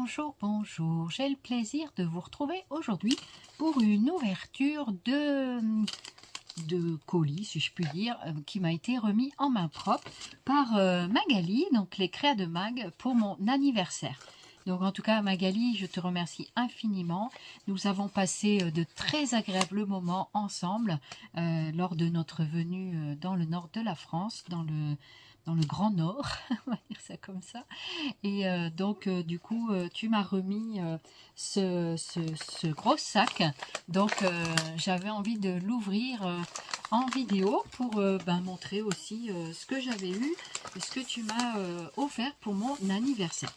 Bonjour, bonjour, j'ai le plaisir de vous retrouver aujourd'hui pour une ouverture de colis, si je puis dire, qui m'a été remis en main propre par Magali, donc les créas de Mag, pour mon anniversaire. Donc en tout cas Magali, je te remercie infiniment. Nous avons passé de très agréables moments ensemble lors de notre venue dans le nord de la France, dans le Grand Nord, on va dire ça comme ça. Et donc du coup tu m'as remis ce gros sac, donc j'avais envie de l'ouvrir en vidéo pour montrer aussi ce que j'avais eu, ce que tu m'as offert pour mon anniversaire.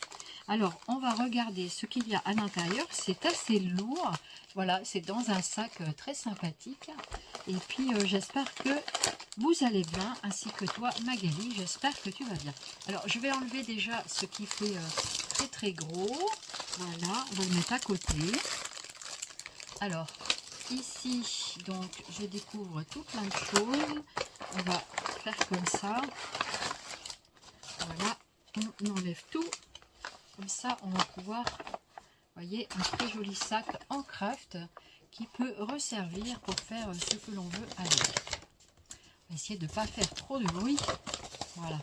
Alors on va regarder ce qu'il y a à l'intérieur. C'est assez lourd, voilà, c'est dans un sac très sympathique. Et puis j'espère que vous allez bien, ainsi que toi Magali, j'espère que tu vas bien. Alors je vais enlever déjà ce qui fait très très gros. Voilà, on va le mettre à côté. Alors ici, donc je découvre tout plein de choses. On va faire comme ça. Voilà, on enlève tout. Comme ça, on va pouvoir, voyez, un très joli sac en craft qui peut resservir pour faire ce que l'on veut avec. On va essayer de ne pas faire trop de bruit. Voilà.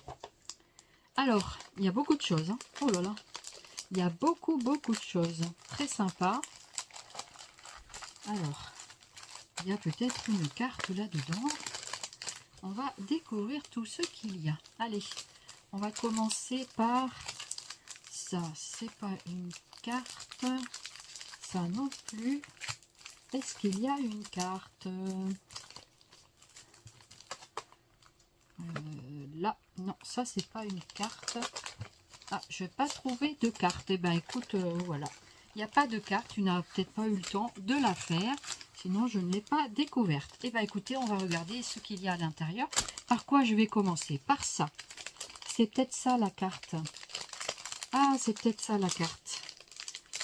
Alors, il y a beaucoup de choses. Hein. Oh là là. Il y a beaucoup de choses. Très sympa. Alors, il y a peut-être une carte là-dedans. On va découvrir tout ce qu'il y a. Allez, on va commencer par ça. C'est pas une carte. Ça non plus. Est-ce qu'il y a une carte là, non, ça c'est pas une carte. Ah, je vais pas trouver de carte. Eh ben écoute, voilà. Il n'y a pas de carte. Tu n'as peut-être pas eu le temps de la faire. Sinon, je ne l'ai pas découverte. Eh ben écoutez, on va regarder ce qu'il y a à l'intérieur. Par quoi je vais commencer? Par ça. C'est peut-être ça la carte. Ah, c'est peut-être ça la carte.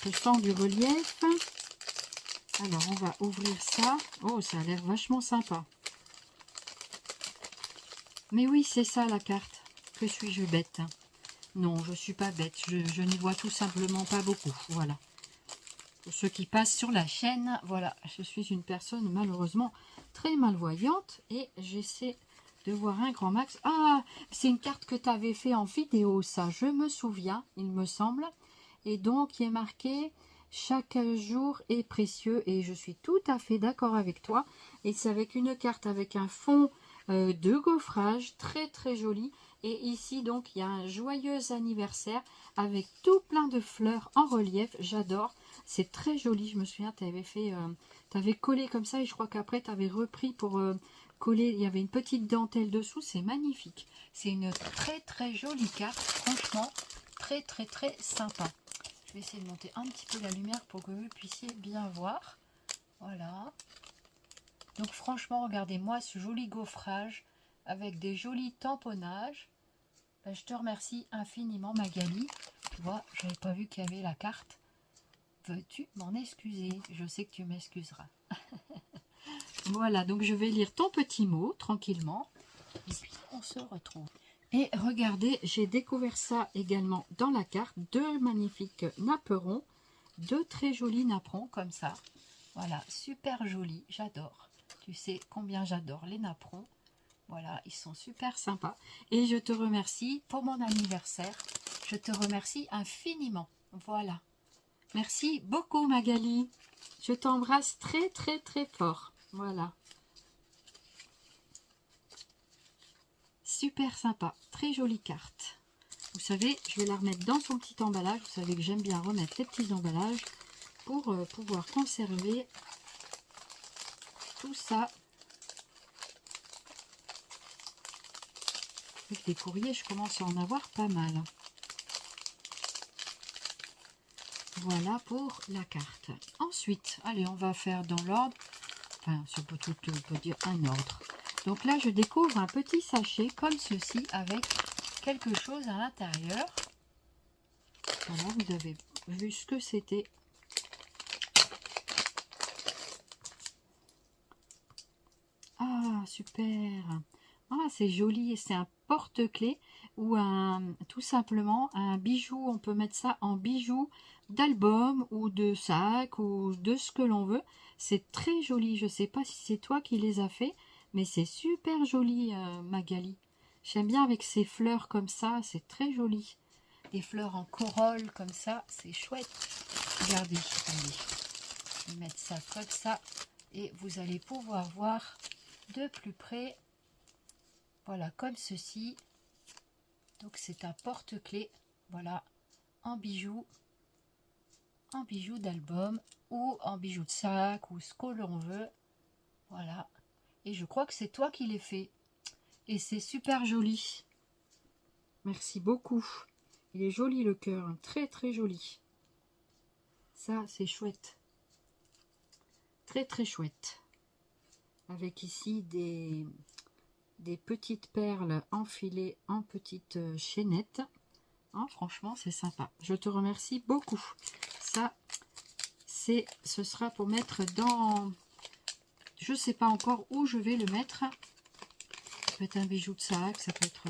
Je sens du relief. Alors, on va ouvrir ça. Oh, ça a l'air vachement sympa. Mais oui, c'est ça la carte. Que suis-je bête? Non, je suis pas bête. Je n'y vois tout simplement pas beaucoup. Voilà. Pour ceux qui passent sur la chaîne, voilà. Je suis une personne malheureusement très malvoyante. Et j'essaie de voir un grand max. Ah, c'est une carte que tu avais fait en vidéo, ça. Je me souviens, il me semble. Et donc, il est marqué... Chaque jour est précieux. Et je suis tout à fait d'accord avec toi. Et c'est avec une carte avec un fond de gaufrage très très joli. Et ici donc il y a un joyeux anniversaire avec tout plein de fleurs en relief. J'adore, c'est très joli. Je me souviens, tu avais fait, tu avais collé comme ça et je crois qu'après tu avais repris pour coller. Il y avait une petite dentelle dessous, c'est magnifique. C'est une très très jolie carte, franchement très très très sympa. Je vais essayer de monter un petit peu la lumière pour que vous puissiez bien voir. Voilà. Donc franchement, regardez-moi ce joli gaufrage avec des jolis tamponnages. Ben, je te remercie infiniment Magali. Tu vois, je n'avais pas vu qu'il y avait la carte. Veux-tu m'en excuser? Je sais que tu m'excuseras. Voilà, donc je vais lire ton petit mot tranquillement. Et puis on se retrouve. Et regardez, j'ai découvert ça également dans la carte. Deux magnifiques napperons. Deux très jolis napperons comme ça. Voilà, super jolis, j'adore. Tu sais combien j'adore les napperons. Voilà, ils sont super sympas. Et je te remercie pour mon anniversaire. Je te remercie infiniment. Voilà. Merci beaucoup Magali. Je t'embrasse très très très fort. Voilà. Super sympa. Très jolie carte. Vous savez, je vais la remettre dans son petit emballage. Vous savez que j'aime bien remettre les petits emballages pour pouvoir conserver tout ça. Avec des courriers, je commence à en avoir pas mal. Voilà pour la carte. Ensuite, allez, on va faire dans l'ordre. Enfin, ça peut tout peut dire un ordre. Donc là, je découvre un petit sachet comme ceci avec quelque chose à l'intérieur. Voilà, vous avez vu ce que c'était. Ah, super. Ah, c'est joli et c'est un porte-clés ou tout simplement un bijou. On peut mettre ça en bijou d'album ou de sac ou de ce que l'on veut. C'est très joli. Je sais pas si c'est toi qui les as fait, mais c'est super joli, Magali. J'aime bien avec ces fleurs comme ça, c'est très joli. Des fleurs en corolle comme ça, c'est chouette. Regardez, attendez. Je vais mettre ça comme ça et vous allez pouvoir voir de plus près. Voilà, comme ceci. Donc c'est un porte-clés, voilà, en bijoux d'album ou en bijoux de sac ou ce que l'on veut. Voilà. Et je crois que c'est toi qui l'as fait. Et c'est super joli. Merci beaucoup. Il est joli le cœur, hein. Très très joli. Ça c'est chouette. Très très chouette. Avec ici des petites perles enfilées en petites chaînettes. Hein, franchement, c'est sympa. Je te remercie beaucoup. Ça, ce sera pour mettre dans... Je ne sais pas encore où je vais le mettre. Ça peut être un bijou de sac, ça peut être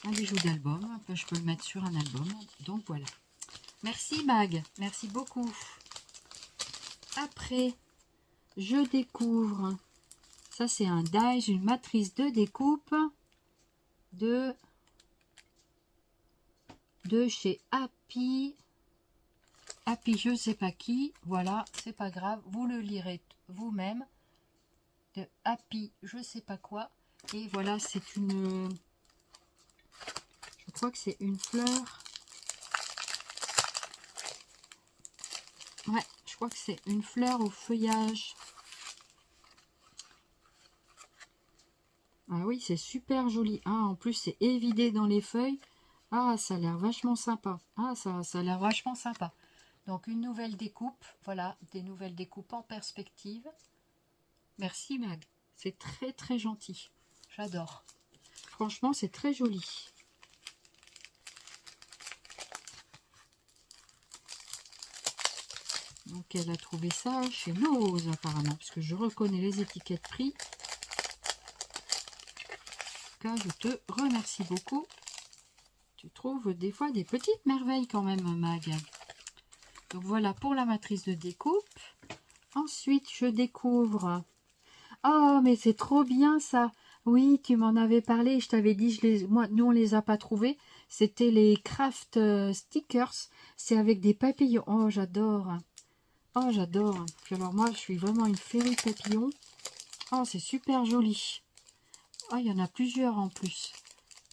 un bijou d'album. Je peux le mettre sur un album. Donc voilà. Merci Mag. Merci beaucoup. Après, je découvre... Ça, c'est un dies, une matrice de découpe de chez Happy je sais pas qui. Voilà, c'est pas grave, vous le lirez vous-même. De Happy je sais pas quoi. Et voilà, c'est une... Je crois que c'est une fleur. Ouais, je crois que c'est une fleur au feuillage. Ah oui, c'est super joli. Ah, en plus, c'est évidé dans les feuilles. Ah, ça a l'air vachement sympa. Ah, ça a l'air vachement sympa. Donc, une nouvelle découpe. Voilà, des nouvelles découpes en perspective. Merci, Mag. C'est très, très gentil. J'adore. Franchement, c'est très joli. Donc, elle a trouvé ça chez Nose, apparemment. Parce que je reconnais les étiquettes prix. Je te remercie beaucoup. Tu trouves des fois des petites merveilles quand même, Mag. Donc voilà pour la matrice de découpe. Ensuite, je découvre... Oh, mais c'est trop bien ça. Oui, tu m'en avais parlé. Je t'avais dit, nous on les a pas trouvés. C'était les craft stickers. C'est avec des papillons. Oh, j'adore. Oh, j'adore. Puis alors moi, je suis vraiment une féerie papillons. Oh, c'est super joli. Oh, il y en a plusieurs en plus.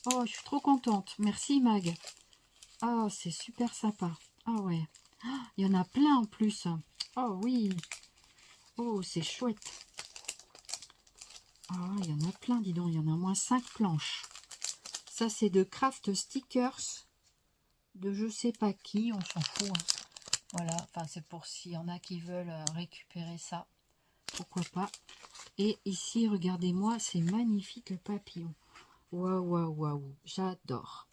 Oh, je suis trop contente. Merci Mag. Oh, c'est super sympa. Ah ouais. Oh, il y en a plein en plus. Oh oui. Oh, c'est chouette. Ah, il y en a plein, dis donc. Il y en a au moins 5 planches. Ça, c'est de craft stickers. De je sais pas qui. On s'en fout. Hein. Voilà. Enfin, c'est pour s'il y en a qui veulent récupérer ça. Pourquoi pas. Et ici, regardez-moi ces magnifiques papillons. Waouh, waouh, waouh. J'adore.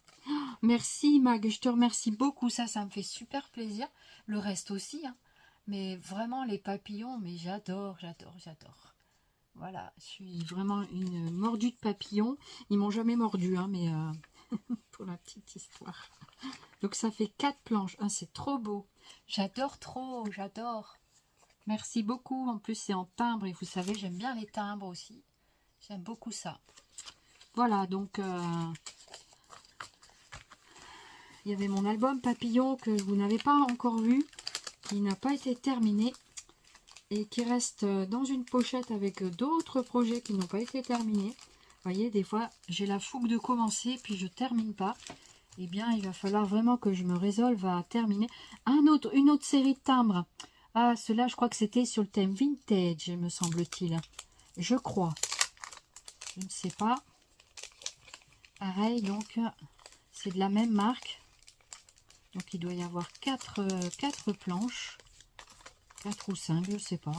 Merci Mag, je te remercie beaucoup, ça me fait super plaisir. Le reste aussi, hein. Mais vraiment les papillons, mais j'adore, j'adore, j'adore. Voilà, je suis vraiment une mordue de papillons. Ils m'ont jamais mordu, hein, mais pour la petite histoire. Donc ça fait 4 planches, ah, c'est trop beau. J'adore trop, j'adore. Merci beaucoup, en plus c'est en timbre et vous savez, j'aime bien les timbres aussi. J'aime beaucoup ça. Voilà, donc... il y avait mon album Papillon que vous n'avez pas encore vu, qui n'a pas été terminé et qui reste dans une pochette avec d'autres projets qui n'ont pas été terminés. Vous voyez, des fois, j'ai la fougue de commencer puis je termine pas. Eh bien, il va falloir vraiment que je me résolve à terminer. Une autre série de timbres. Ah, cela, je crois que c'était sur le thème vintage, me semble-t-il. Je crois. Je ne sais pas. Pareil, donc, c'est de la même marque. Donc il doit y avoir 4 planches, 4 ou 5, je ne sais pas.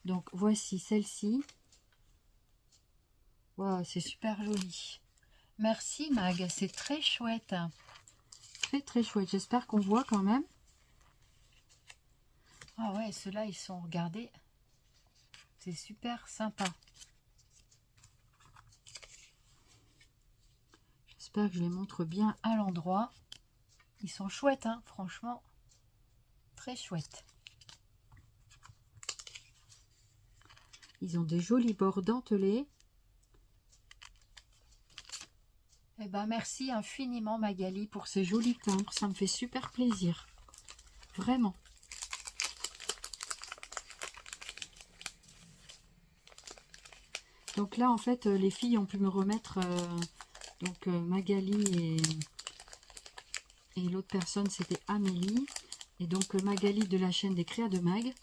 Donc voici celle-ci. Wow, c'est super joli. Merci Mag, c'est très chouette. Très très chouette, j'espère qu'on voit quand même. Ah ouais, ceux-là ils sont, regardez, c'est super sympa. J'espère que je les montre bien à l'endroit. Ils sont chouettes, hein, franchement. Très chouettes. Ils ont des jolis bords dentelés. Eh ben, merci infiniment Magali pour ces jolis timbres. Ça me fait super plaisir. Vraiment. Donc là, en fait, les filles ont pu me remettre, Magali et l'autre personne, c'était Amélie. Et donc Magali de la chaîne des Créas de Mag.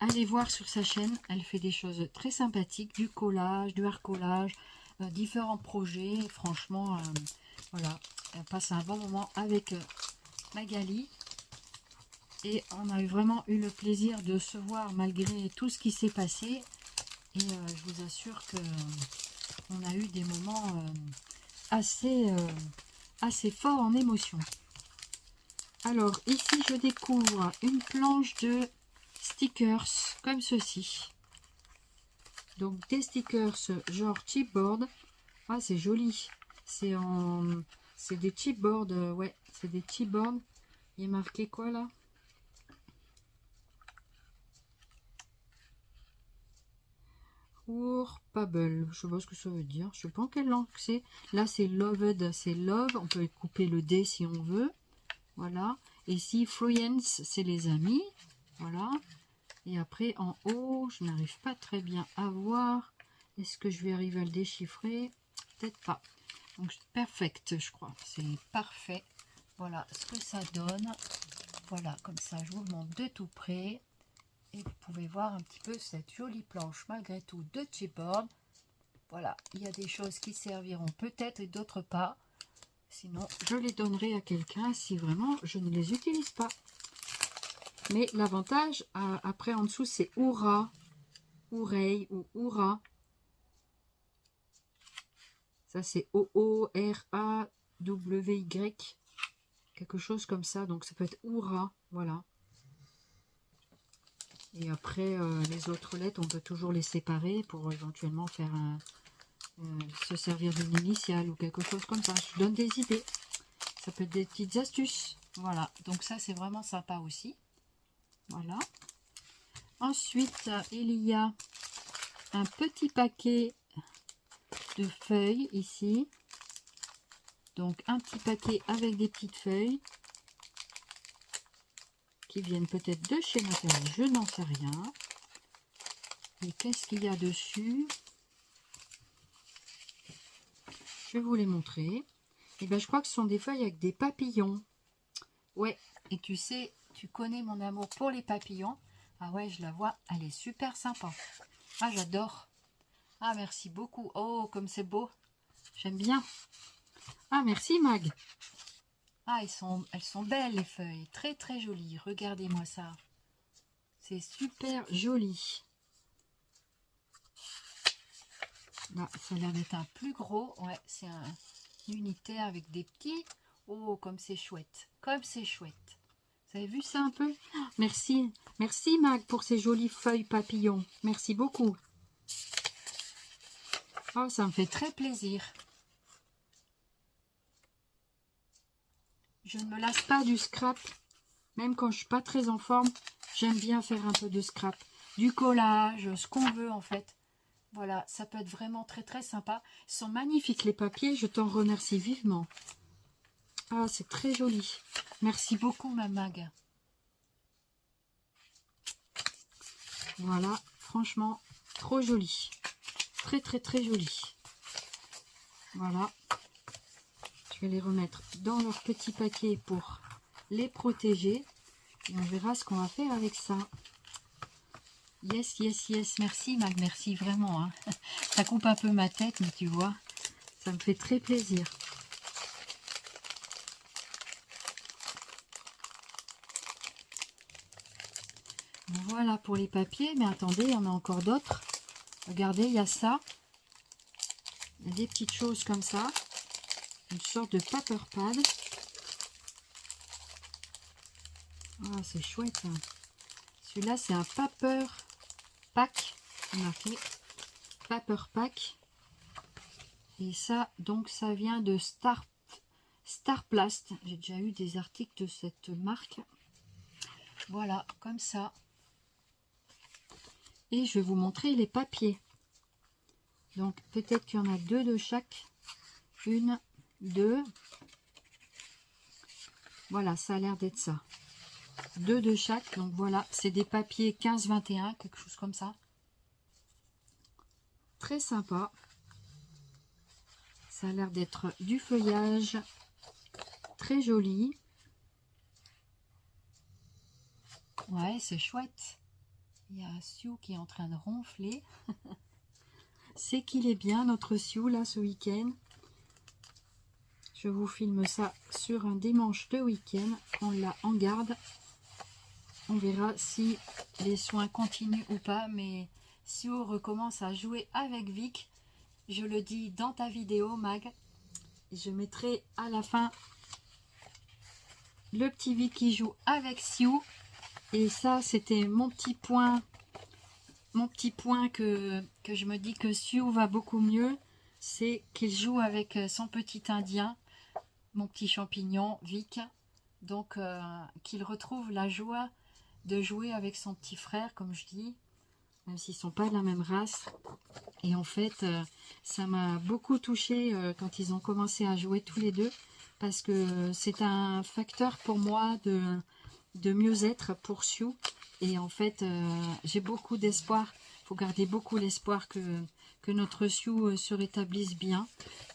Allez voir sur sa chaîne, elle fait des choses très sympathiques, du collage, du hard collage, différents projets. Franchement, voilà, elle passe un bon moment avec Magali. Et on a vraiment eu le plaisir de se voir malgré tout ce qui s'est passé. Et je vous assure que on a eu des moments assez forts en émotion. Alors ici je découvre une planche de stickers comme ceci. Donc des stickers genre chipboard. Ah, c'est joli. C'est des chipboards, ouais, c'est des chipboards. Il est marqué quoi là? Pour Pebble, je sais pas ce que ça veut dire, je sais pas en quelle langue c'est. Là c'est loved, c'est love, on peut couper le D si on veut. Voilà. Et ici friends, c'est les amis. Voilà. Et après en haut, je n'arrive pas très bien à voir. Est-ce que je vais arriver à le déchiffrer? Peut-être pas. Donc perfect, je crois. C'est parfait. Voilà ce que ça donne. Voilà, comme ça je vous le montre de tout près. Et vous pouvez voir un petit peu cette jolie planche malgré tout de chipboard. Voilà, il y a des choses qui serviront peut-être et d'autres pas. Sinon, je les donnerai à quelqu'un si vraiment je ne les utilise pas. Mais l'avantage, après en dessous, c'est Oura, Oureille ou Oura. Ça, c'est O-O-R-A-W-Y. Quelque chose comme ça. Donc, ça peut être Oura. Voilà. Et après, les autres lettres, on peut toujours les séparer pour éventuellement faire se servir d'une initiale ou quelque chose comme ça. Je donne des idées. Ça peut être des petites astuces. Voilà. Donc ça, c'est vraiment sympa aussi. Voilà. Ensuite, il y a un petit paquet de feuilles ici. Donc un petit paquet avec des petites feuilles qui viennent peut-être de chez Nathalie, je n'en sais rien. Et qu'est-ce qu'il y a dessus? Je vais vous les montrer. Et bien je crois que ce sont des feuilles avec des papillons. Ouais, et tu sais, tu connais mon amour pour les papillons. Ah ouais, je la vois, elle est super sympa. Ah, j'adore. Ah, merci beaucoup. Oh, comme c'est beau. J'aime bien. Ah, merci Mag. Ah, elles sont belles les feuilles. Très très jolies. Regardez-moi ça. C'est super joli. Là, ça a l'air d'être un plus gros. Ouais, c'est un unitaire avec des petits. Oh, comme c'est chouette. Comme c'est chouette. Vous avez vu ça un peu? Merci. Merci Mag pour ces jolies feuilles papillons. Merci beaucoup. Oh, ça me fait très plaisir. Je ne me lasse pas du scrap. Même quand je suis pas très en forme, j'aime bien faire un peu de scrap. Du collage, ce qu'on veut en fait. Voilà, ça peut être vraiment très très sympa. Ils sont magnifiques les papiers, je t'en remercie vivement. Ah, c'est très joli. Merci beaucoup ma Mag. Voilà, franchement, trop joli. Très très très joli. Voilà. Je vais les remettre dans leur petit paquet pour les protéger. Et on verra ce qu'on va faire avec ça. Yes, yes, yes. Merci Mag, merci vraiment. Hein. Ça coupe un peu ma tête, mais tu vois, ça me fait très plaisir. Voilà pour les papiers, mais attendez, il y en a encore d'autres. Regardez, il y a ça. Il y a des petites choses comme ça. Une sorte de paper pad. Ah, c'est chouette. Hein. Celui-là, c'est un paper pack. On a fait paper pack. Et ça, donc, ça vient de Starplast. J'ai déjà eu des articles de cette marque. Voilà, comme ça. Et je vais vous montrer les papiers. Donc, peut-être qu'il y en a 2 de chaque. 1, 2. Voilà, ça a l'air d'être ça. 2 de chaque. Donc, voilà, c'est des papiers 15-21, quelque chose comme ça. Très sympa. Ça a l'air d'être du feuillage. Très joli. Ouais, c'est chouette. Il y a Sioux qui est en train de ronfler. C'est qu'il est bien, notre Sioux, là, ce week-end. Je vous filme ça sur un dimanche de week-end. On l'a en garde. On verra si les soins continuent ou pas. Mais Sioux recommence à jouer avec Vic. Je le dis dans ta vidéo, Mag. Je mettrai à la fin le petit Vic qui joue avec Sioux. Et ça, c'était mon petit point que je me dis que Sioux va beaucoup mieux. C'est qu'il joue avec son petit indien, mon petit champignon, Vic. Donc, qu'il retrouve la joie de jouer avec son petit frère, comme je dis, même s'ils ne sont pas de la même race. Et en fait, ça m'a beaucoup touchée quand ils ont commencé à jouer tous les deux, parce que c'est un facteur pour moi de mieux-être pour Sioux. Et en fait, j'ai beaucoup d'espoir. Il faut garder beaucoup l'espoir que notre Sioux se rétablisse bien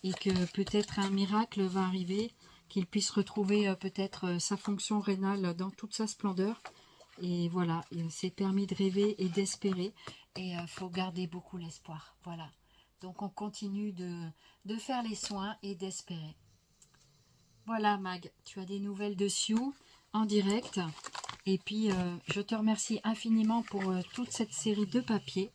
et que peut-être un miracle va arriver, qu'il puisse retrouver peut-être sa fonction rénale dans toute sa splendeur. Et voilà, il s'est permis de rêver et d'espérer. Et il faut garder beaucoup l'espoir. Voilà. Donc on continue de faire les soins et d'espérer. Voilà, Mag, tu as des nouvelles de Sioux en direct. Et puis, je te remercie infiniment pour toute cette série de papiers.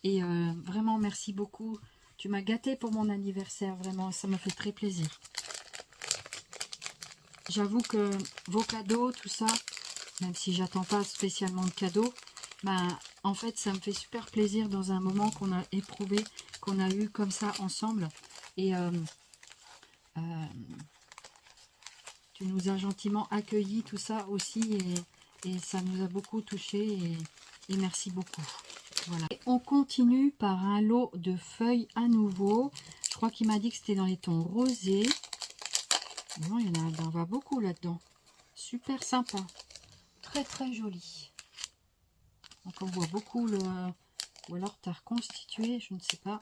Et vraiment, merci beaucoup. Tu m'as gâté pour mon anniversaire, vraiment, ça me fait très plaisir. J'avoue que vos cadeaux, tout ça, même si j'attends pas spécialement de cadeaux, ben, en fait, ça me fait super plaisir dans un moment qu'on a éprouvé, qu'on a eu comme ça ensemble. Et tu nous as gentiment accueillis, tout ça aussi, et ça nous a beaucoup touché et merci beaucoup. Voilà. Et on continue par un lot de feuilles à nouveau. Je crois qu'il m'a dit que c'était dans les tons rosés. Bon, il y en va beaucoup là-dedans. Super sympa. Très très joli. Donc on voit beaucoup le... Ou alors t'as reconstitué, je ne sais pas.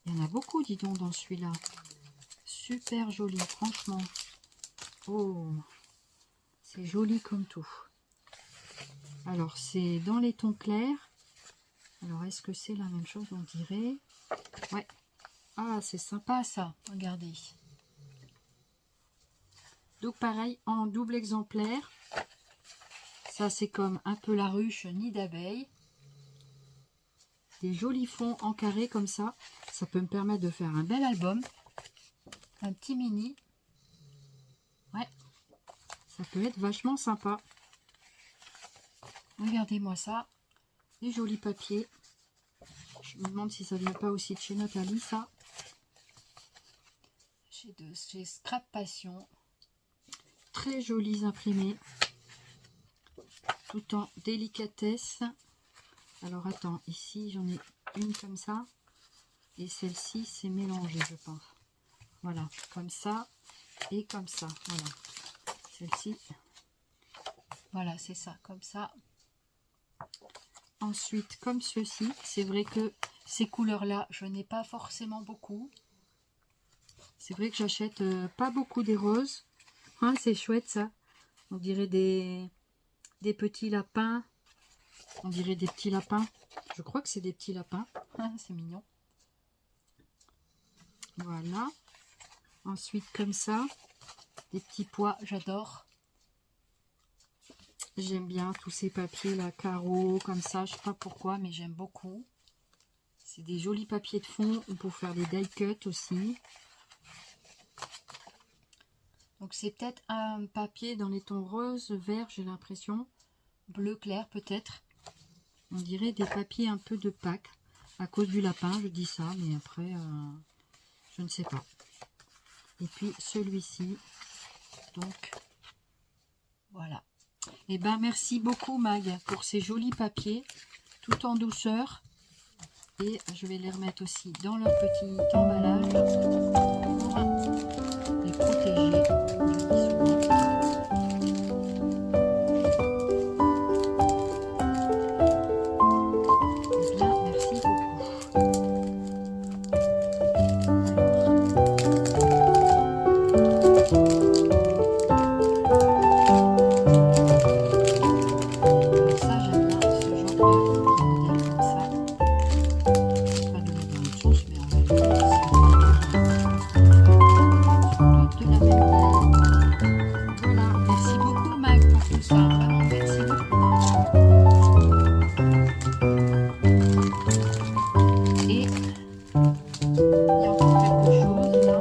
Il y en a beaucoup, dis donc, dans celui-là. Super joli, franchement. Oh, c'est joli comme tout. Alors, c'est dans les tons clairs. Alors, est-ce que c'est la même chose, on dirait? Ouais. Ah, c'est sympa, ça. Regardez. Donc, pareil, en double exemplaire. Ça, c'est comme un peu la ruche nid d'abeille. Des jolis fonds en carré comme ça. Ça peut me permettre de faire un bel album. Un petit mini. Ouais. Ça peut être vachement sympa. Regardez-moi ça. Des jolis papiers. Je me demande si ça vient pas aussi de chez Nathalie, ça. Chez Scrap Passion. Très jolis imprimés. Tout en délicatesse. Alors attends, ici j'en ai une comme ça. Et celle-ci c'est mélangé, je pense. Voilà, comme ça et comme ça. Voilà. Celle-ci. Voilà, c'est ça, comme ça. Ensuite, comme ceci, c'est vrai que ces couleurs-là, je n'ai pas forcément beaucoup. C'est vrai que j'achète pas beaucoup des roses. Ah, c'est chouette ça. On dirait des petits lapins. On dirait des petits lapins. Je crois que c'est des petits lapins. Ah, c'est mignon. Voilà. Ensuite, comme ça, des petits pois, j'adore. J'aime bien tous ces papiers là, carreaux, comme ça, je sais pas pourquoi, mais j'aime beaucoup. C'est des jolis papiers de fond pour faire des die cuts aussi. Donc c'est peut-être un papier dans les tons rose, vert, j'ai l'impression. Bleu clair peut-être. On dirait des papiers un peu de Pâques. À cause du lapin, je dis ça, mais après, Je ne sais pas. Et puis celui-ci. Donc, voilà. Et ben merci beaucoup Mag pour ces jolis papiers, tout en douceur. Et je vais les remettre aussi dans leur petit emballage pour les protéger. Je dis souvent. Eh bien, merci beaucoup. Alors ça, j'aime bien ce genre de modèle comme ça. Pas de mettre dans l'autre sens, mais on va le mettre de la même taille. Voilà, merci beaucoup Mag pour tout ça. Vraiment, merci beaucoup. Et il y a encore quelque chose là.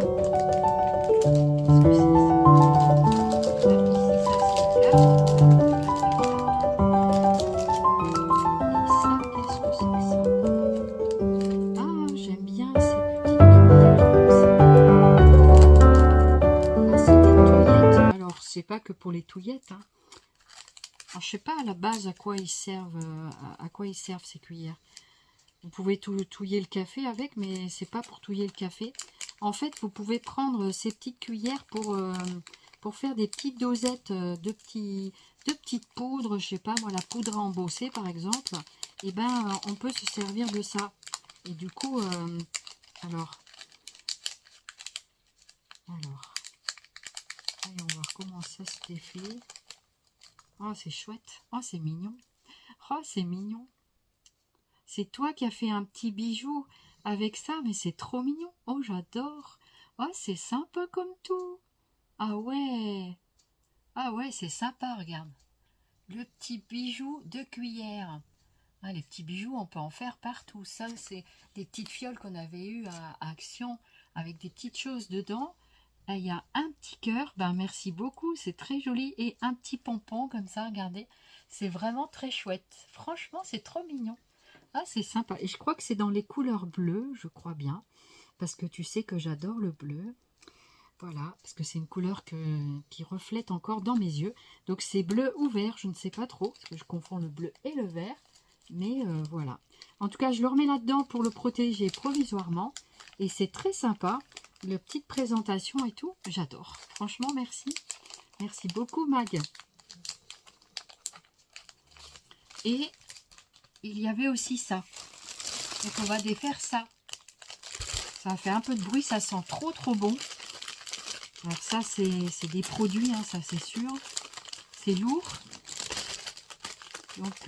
Qu'est-ce que c'est ça? Ici, ça c'est une carte. Et ça, qu'est-ce que c'est que ça? Ah, j'aime bien ces petites cuillères comme ça. Ah, c'est des touillettes. Alors, c'est pas que pour les touillettes, hein. Alors, je sais pas à la base à quoi ils servent, ces cuillères. Vous pouvez touiller le café avec, mais c'est pas pour touiller le café. En fait, vous pouvez prendre ces petites cuillères pour faire des petites dosettes de petites poudres. Je sais pas, moi, la poudre à embosser, par exemple. Et ben, on peut se servir de ça. Et du coup, alors, voyons voir comment ça s'était fait. Oh, c'est chouette. Oh, c'est mignon. Oh, c'est mignon. C'est toi qui as fait un petit bijou avec ça, mais c'est trop mignon. Oh, j'adore. Oh, c'est sympa comme tout. Ah ouais. Ah ouais, c'est sympa, regarde. Le petit bijou de cuillère. Ah, les petits bijoux, on peut en faire partout. Ça, c'est des petites fioles qu'on avait eues à Action avec des petites choses dedans. Là, il y a un petit cœur. Ben, merci beaucoup, c'est très joli. Et un petit pompon comme ça, regardez. C'est vraiment très chouette. Franchement, c'est trop mignon. Ah, c'est sympa. Et je crois que c'est dans les couleurs bleues, je crois bien. Parce que tu sais que j'adore le bleu. Voilà, parce que c'est une couleur qui reflète encore dans mes yeux. Donc c'est bleu ou vert, je ne sais pas trop. Parce que je confonds le bleu et le vert. Mais voilà. En tout cas, je le remets là-dedans pour le protéger provisoirement. Et c'est très sympa. La petite présentation et tout, j'adore. Franchement, merci. Merci beaucoup, Mag. Et il y avait aussi ça. Donc on va défaire ça. Ça fait un peu de bruit, ça sent trop bon. Alors ça c'est des produits, hein, ça c'est sûr. C'est lourd. Donc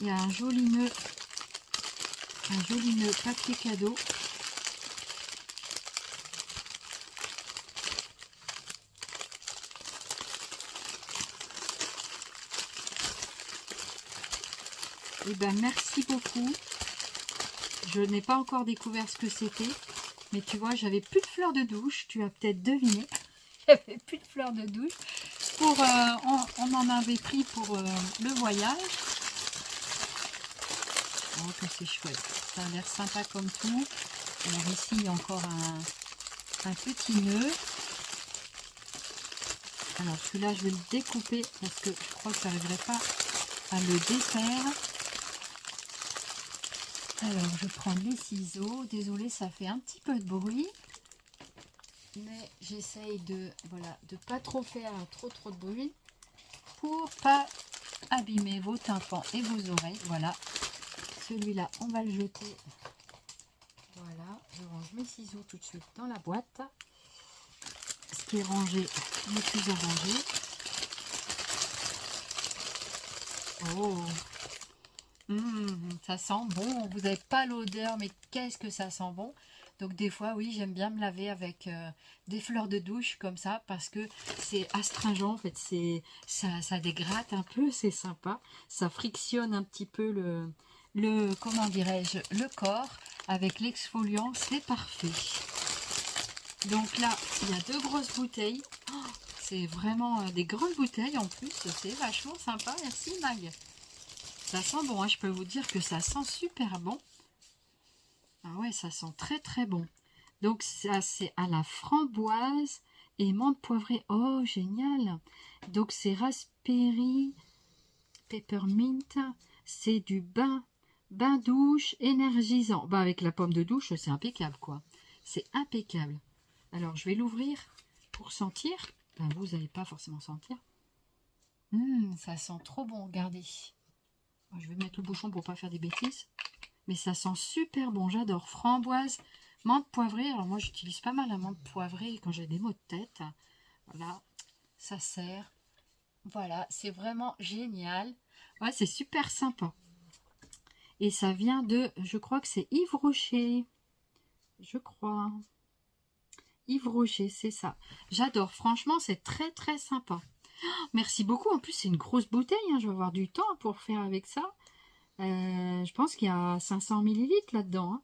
il y a un joli nœud papier cadeau. Et ben merci beaucoup. Je n'ai pas encore découvert ce que c'était. Mais tu vois, j'avais plus de fleurs de douche. Tu as peut-être deviné. J'avais plus de fleurs de douche. On en avait pris pour le voyage. Oh, que c'est chouette. Ça a l'air sympa comme tout. Alors ici, il y a encore un petit nœud. Alors celui-là, je vais le découper parce que je crois que je n'arriverai pas à le défaire. Alors, je prends les ciseaux. Désolée, ça fait un petit peu de bruit. Mais j'essaye de pas trop faire trop de bruit pour pas abîmer vos tympans et vos oreilles. Voilà. Celui-là, on va le jeter. Voilà. Je range mes ciseaux tout de suite dans la boîte. Ce qui est rangé n'est plus à ranger. Oh, ça sent bon. Vous n'avez pas l'odeur, mais qu'est-ce que ça sent bon. Donc des fois, oui, j'aime bien me laver avec des fleurs de douche comme ça parce que c'est astringent. En fait, ça dégrate un peu, c'est sympa. Ça frictionne un petit peu comment dirais-je, le corps avec l'exfoliant. C'est parfait. Donc là, il y a 2 grosses bouteilles. Oh, c'est vraiment des grandes bouteilles en plus. C'est vachement sympa. Merci Mag. Ça sent bon, hein. Je peux vous dire que ça sent super bon. Ah ouais, ça sent très bon. Donc ça c'est à la framboise et menthe poivrée. Oh génial. Donc c'est raspberry, peppermint, c'est du bain douche énergisant. Bah avec la pomme de douche c'est impeccable quoi. C'est impeccable. Alors je vais l'ouvrir pour sentir. Ben, vous n'allez pas forcément sentir. Ça sent trop bon, regardez. Je vais mettre le bouchon pour pas faire des bêtises. Mais ça sent super bon, j'adore. Framboise, menthe poivrée. Alors moi j'utilise pas mal la menthe poivrée quand j'ai des maux de tête. Voilà, ça sert. Voilà, c'est vraiment génial. Ouais, c'est super sympa. Et ça vient de, je crois que c'est Yves Rocher. Je crois. Yves Rocher, c'est ça. J'adore, franchement, c'est très très sympa. Merci beaucoup. En plus, c'est une grosse bouteille. Hein. Je vais avoir du temps pour faire avec ça. Je pense qu'il y a 500 millilitres là-dedans. Hein.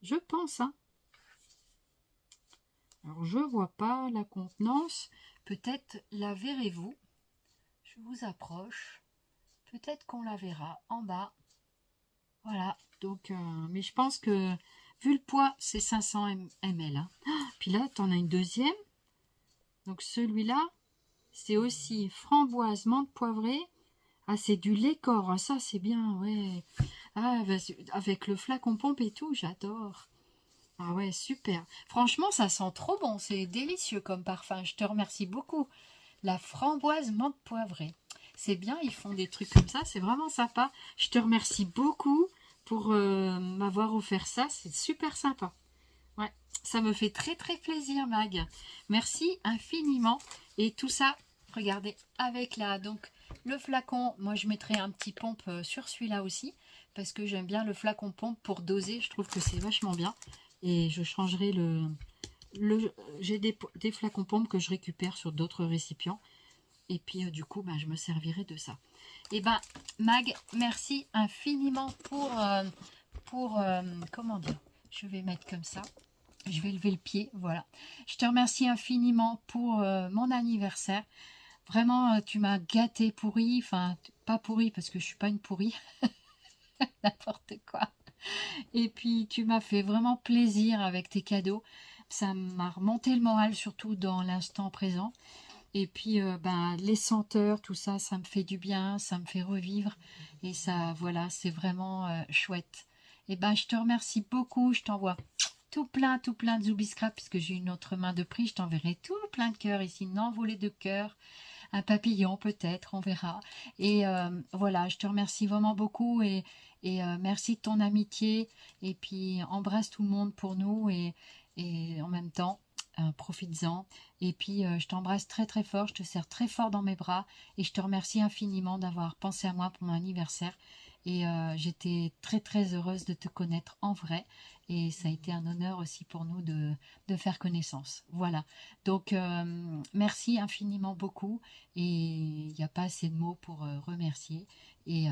Je pense. Hein. Alors, je vois pas la contenance. Peut-être la verrez-vous. Je vous approche. Peut-être qu'on la verra en bas. Voilà. Donc, mais je pense que, vu le poids, c'est 500 ml. Hein. Puis là, tu en as une deuxième. Donc, celui-là, c'est aussi framboise, menthe poivrée. Ah, c'est du lait corps. Ah, ça, c'est bien, ouais. Ah, avec le flacon pompe et tout, j'adore. Ah ouais, super. Franchement, ça sent trop bon. C'est délicieux comme parfum. Je te remercie beaucoup. La framboise menthe poivrée. C'est bien, ils font des trucs comme ça. C'est vraiment sympa. Je te remercie beaucoup pour m'avoir offert ça. C'est super sympa. Ouais, ça me fait très très plaisir, Mag. Merci infiniment. Et tout ça, regardez, avec donc le flacon, moi je mettrai un petit pompe sur celui-là aussi, parce que j'aime bien le flacon pompe pour doser, je trouve que c'est vachement bien. Et je changerai j'ai des flacons pompes que je récupère sur d'autres récipients. Et puis du coup, je me servirai de ça. Et Mag, merci infiniment pour comment dire, je vais mettre comme ça. Je vais lever le pied, voilà. Je te remercie infiniment pour mon anniversaire. Vraiment, tu m'as gâté pourri. Enfin, pas pourri parce que je suis pas une pourrie. N'importe quoi. Et puis, tu m'as fait vraiment plaisir avec tes cadeaux. Ça m'a remonté le moral, surtout dans l'instant présent. Et puis, les senteurs, tout ça, ça me fait du bien, ça me fait revivre. Et ça, voilà, c'est vraiment chouette. Et je te remercie beaucoup. Je t'envoie tout plein de Zoubiscrap, puisque j'ai une autre main de prix. Je t'enverrai tout plein de cœurs ici, une envolée de cœurs. Un papillon peut-être, on verra. Et voilà, je te remercie vraiment beaucoup et merci de ton amitié. Et puis, embrasse tout le monde pour nous et en même temps, profites-en. Et puis, je t'embrasse très très fort, je te serre très fort dans mes bras et je te remercie infiniment d'avoir pensé à moi pour mon anniversaire. Et j'étais très très heureuse de te connaître en vrai et ça a été un honneur aussi pour nous de faire connaissance. Voilà, donc merci infiniment beaucoup et il n'y a pas assez de mots pour remercier. Et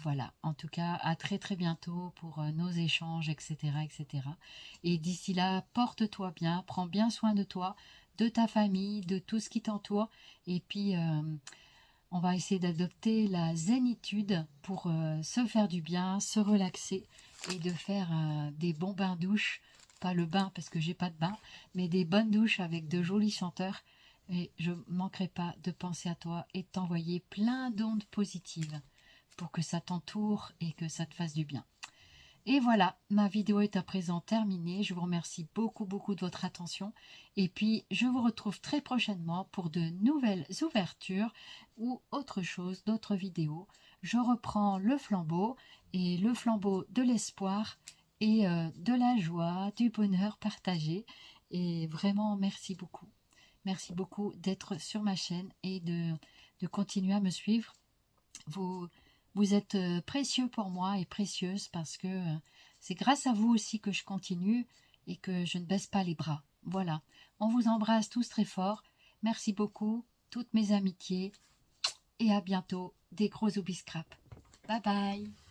voilà, en tout cas, à très très bientôt pour nos échanges, etc. etc. Et d'ici là, porte-toi bien, prends bien soin de toi, de ta famille, de tout ce qui t'entoure. Et puis, on va essayer d'adopter la zénitude pour se faire du bien, se relaxer et de faire des bons bains douches. Pas le bain parce que j'ai pas de bain, mais des bonnes douches avec de jolis chanteurs. Et je ne manquerai pas de penser à toi et de t'envoyer plein d'ondes positives pour que ça t'entoure et que ça te fasse du bien. Et voilà, ma vidéo est à présent terminée. Je vous remercie beaucoup de votre attention. Et puis, je vous retrouve très prochainement pour de nouvelles ouvertures ou autre chose, d'autres vidéos. Je reprends le flambeau et le flambeau de l'espoir et de la joie, du bonheur partagé. Et vraiment, merci beaucoup. Merci beaucoup d'être sur ma chaîne et de continuer à me suivre. Vous êtes précieux pour moi et précieuse parce que c'est grâce à vous aussi que je continue et que je ne baisse pas les bras. Voilà, on vous embrasse tous très fort. Merci beaucoup, toutes mes amitiés et à bientôt. Des gros Zoubiscrap. Bye bye.